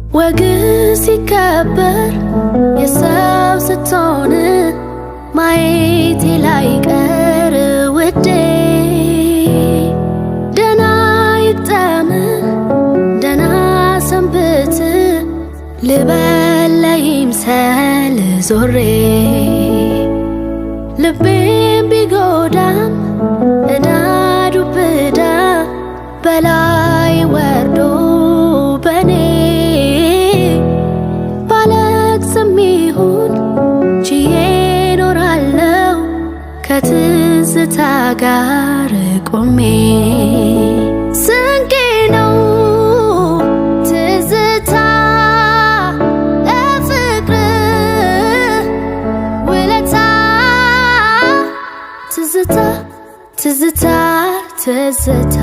ወግ ሲከበር የሰው ስትሆን ማየቴ ላይቀር ውዴ ደህና ይግጠም ደህና ሰንብት ልበል ለይምሰል ዞሬ ልቤም ቢጎዳም እዳ ዱብ እዳ በላይ ወርዶ በኔ ባለቅስም ይሁን ችዬ ኖራለው ከትዝታ ጋር ቆሜ ስንቄ ነው ትዝታ ለፍቅር ውለታ ትዝታ ትዝታ ትዝታ